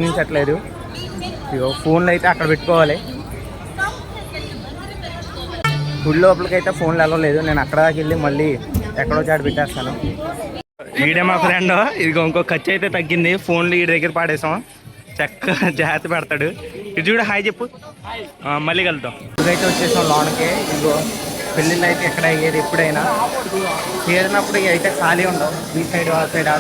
కనిపించట్లేదు. ఫోన్లు అయితే అక్కడ పెట్టుకోవాలి. గుడి లోపలికి అయితే ఫోన్లు వెళ్ళలేదు. నేను అక్కడ దాకా వెళ్ళి మళ్ళీ ఎక్కడో చాటు పెట్టేస్తాను. వీడే మా ఫ్రెండ్. ఇదిగో ఇంకో ఖర్చు అయితే తగ్గింది. ఫోన్లు వీడి దగ్గర పాడేసాం. చక్క జాగ్రత్త పెడతాడు. ఇది చూడు, హాయ్ చెప్పు. మళ్ళీ కలుద్దాం. ఇదైతే వచ్చేసాం లోనకి. ఇదిగో పెళ్ళిళ్ళు అయితే ఎక్కడ అయ్యేది ఎప్పుడైనా చేరినప్పుడు అయితే ఖాళీ ఉండవు. ఈ సైడ్ ఆ సైడ్ ఆ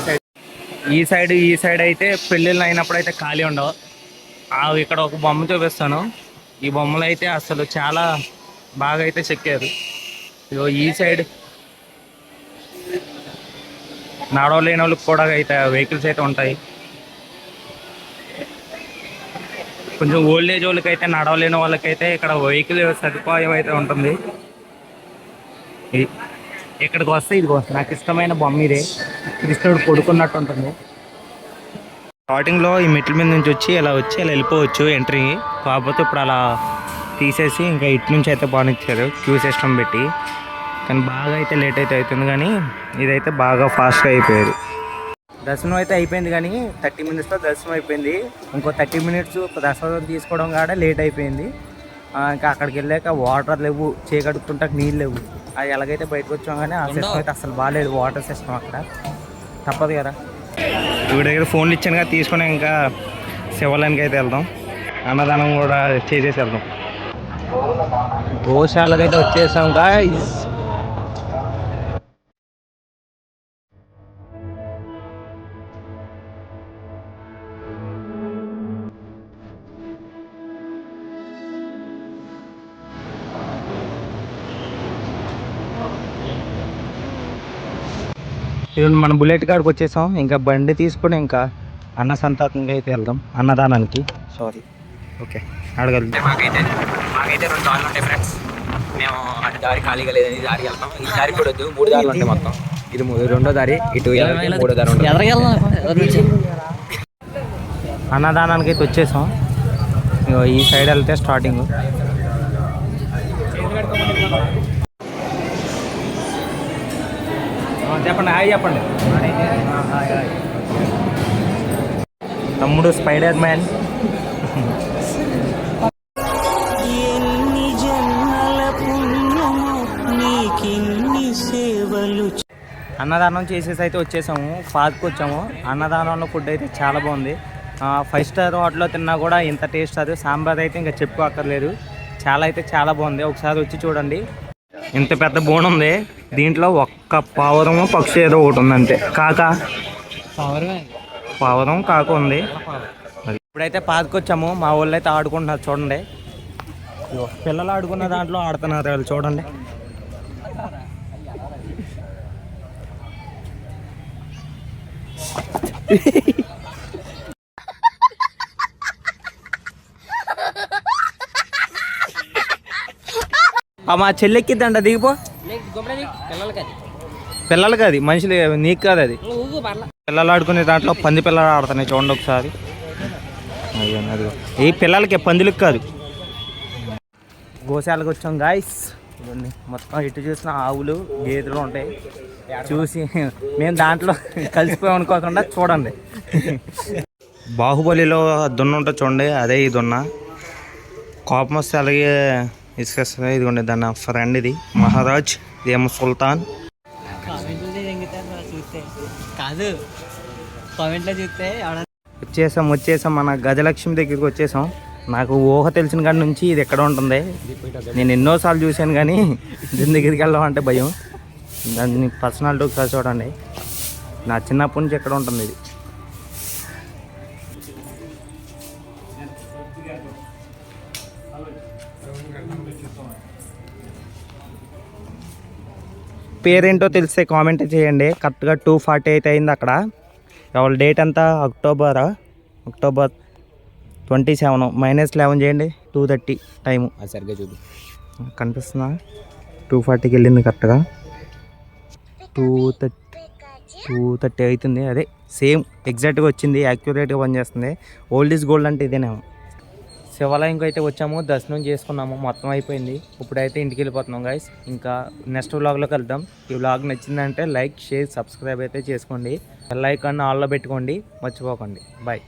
సైడ్ ఈ సైడ్ అయితే పెళ్ళిళ్ళు అయినప్పుడు అయితే ఖాళీ ఉండవు. ఇక్కడ ఒక బొమ్మ చూపిస్తాను. ఈ బొమ్మలు అయితే అసలు చాలా బాగా అయితే చెక్కారు. ఇదిగో ఈ సైడ్ నడవలేని వాళ్ళకి కూడా అయితే వెహికల్స్ అయితే ఉంటాయి. కొంచెం ఓల్డ్ ఏజ్ వాళ్ళకి అయితే, నడవలేని వాళ్ళకైతే ఇక్కడ వెహికల్ సదుపాయం అయితే ఉంటుంది. ఇక్కడికి వస్తే ఇదిగో నాకు ఇష్టమైన బొమ్మ ఇదే. కృష్ణుడు పడుకున్నట్టు ఉంటుంది. స్టార్టింగ్లో ఈ మెట్ల మీద నుంచి వచ్చి ఇలా వెళ్ళిపోవచ్చు ఎంట్రీ. కాకపోతే ఇప్పుడు అలా తీసేసి ఇంకా ఇటు నుంచి అయితే బాగునిచ్చారు క్యూ సిస్టమ్ పెట్టి. కానీ బాగా అయితే లేట్ అయితే అవుతుంది. కానీ ఇదైతే బాగా ఫాస్ట్గా అయిపోయేది. దర్శనం అయితే అయిపోయింది. కానీ 30 minutesలో దర్శనం అయిపోయింది. ఇంకో 30 minutes దర్శనం తీసుకోవడం కాడ లేట్ అయిపోయింది. ఇంకా అక్కడికి వెళ్ళాక వాటర్ లేవు, చేకడుక్కుంటా నీళ్ళు లేవు. అది ఎలాగైతే బయటకు వచ్చాం. కానీ ఆ సిస్టమ్ అయితే అసలు బాగాలేదు, వాటర్ సిస్టమ్. అక్కడ తప్పదు కదా. వీడి దగ్గర ఫోన్లు ఇచ్చాను కదా, తీసుకుని ఇంకా శివాలయానికి అయితే వెళ్దాం. అన్నదానం కూడా చేసేసి వెళ్దాం. గోశాలకైతే వచ్చేసాం గాయ్స్. మనం బుల్లెట్ కాడికి వచ్చేసాం. ఇంకా బండి తీసుకుని ఇంకా అన్న సంతాకంగా అయితే వెళ్దాం, అన్నదానానికి. సారీ, ఓకే అడగలుగుతాం. మాకైతే 2 దారులు ఉంటాయి ఫ్రెండ్స్. మేము అటు దారి ఖాళీగా లేదని ఈ దారికి వెళ్తాం. ఈ దారి కూడా వద్దు, 3 దారులు ఉంటాయి మొత్తం. ఇది 2వ దారి, ఇటు 3వ దారి ఉంటుంది. అన్నదానానికి అయితే వచ్చేసాం. ఈ సైడ్ వెళ్తే స్టార్టింగ్. చెప్పండి, హాయ్ చెప్పండి. తమ్ముడు స్పైడర్ మ్యాన్. అన్నదానం చేసేసి అయితే వచ్చేసాము. ఫాస్ట్కి వచ్చాము. అన్నదానంలో ఫుడ్ అయితే చాలా బాగుంది. 5 స్టార్ హోటల్లో తిన్నా కూడా ఇంత టేస్ట్ అది. సాంబార్ అయితే ఇంకా చెప్పుకోక్కర్లేదు. చాలా బాగుంది. ఒకసారి వచ్చి చూడండి. ఇంత పెద్ద బోన్ ఉంది. దీంట్లో ఒక్క పావురము పక్షి ఏదో ఒకటి ఉంది అంతే. పావురం కాక ఉంది. ఇప్పుడైతే పార్క్ వచ్చాము. మా వాళ్ళు అయితే ఆడుకుంటున్నారు చూడండి. పిల్లలు ఆడుకున్న దాంట్లో ఆడుతున్నారు వాళ్ళు చూడండి. మా చెల్లెక్కిద్దంట, దిగిపో. పిల్లలకి అది, మనుషులు నీకు కాదు అది. పిల్లలు ఆడుకునే దాంట్లో పంది పిల్లలు ఆడుతున్నాయి చూడండి ఒకసారి. అదిగో ఈ పిల్లలకి, పందులకు కాదు. గోశాలకు వచ్చాం గాయస్. ఇవన్నీ మొత్తం ఇటు చూసిన ఆవులు గేదెలు ఉంటాయి. చూసి మేము దాంట్లో కలిసిపోయాం అనుకోకుండా చూడండి. బాహుబలిలో దున్న ఉంటుంది చూడండి, అదే ఈ దున్న. కోపం వస్తే అలాగే ఇసుకేస్తుంది. ఇదిగోండి దాని ఫ్రెండ్ ఇది మహారాజ్, ఇదేమో సుల్తాన్. వచ్చేసాం మన గజలక్ష్మి దగ్గరికి వచ్చేసాం. నాకు ఊహ తెలిసిన కాడి నుంచి ఇది ఎక్కడ ఉంటుంది. నేను ఎన్నోసార్లు చూశాను కానీ దీని దగ్గరికి వెళ్ళడం అంటే భయం. దాన్ని పర్సనాలిటీ ఒకసారి చూడండి. నా చిన్నప్పటి నుంచి ఎక్కడ ఉంటుంది ఇది. పేరేంటో తెలిస్తే కామెంట్ చేయండి. కరెక్ట్గా 2:40 అయితే అయింది అక్కడ. వాళ్ళ డేట్ అంతా అక్టోబర్ 27 -11 చేయండి. 2:30 టైము. అది సరిగ్గా చూపి కనిపిస్తుందా? 2:40కి వెళ్ళింది కరెక్ట్గా. 2:30 అవుతుంది. అదే సేమ్ ఎగ్జాక్ట్గా వచ్చింది. యాక్యురేట్గా పనిచేస్తుంది. ఓల్డ్ ఈజ్ గోల్డ్ అంటే ఇదేనేమో. శివాలయంకి అయితే వచ్చాము, దర్శనం చేసుకున్నాము, మొత్తం అయిపోయింది. ఇప్పుడైతే ఇంటికి వెళ్ళిపోతున్నాం గైస్. ఇంకా నెక్స్ట్ వ్లాగ్లోకి వెళ్దాం. ఈ వ్లాగ్ నచ్చిందంటే లైక్, షేర్, సబ్స్క్రైబ్ అయితే చేసుకోండి. బెల్ ఐకాన్ ఆన్లో పెట్టుకోండి, మర్చిపోకండి. బాయ్.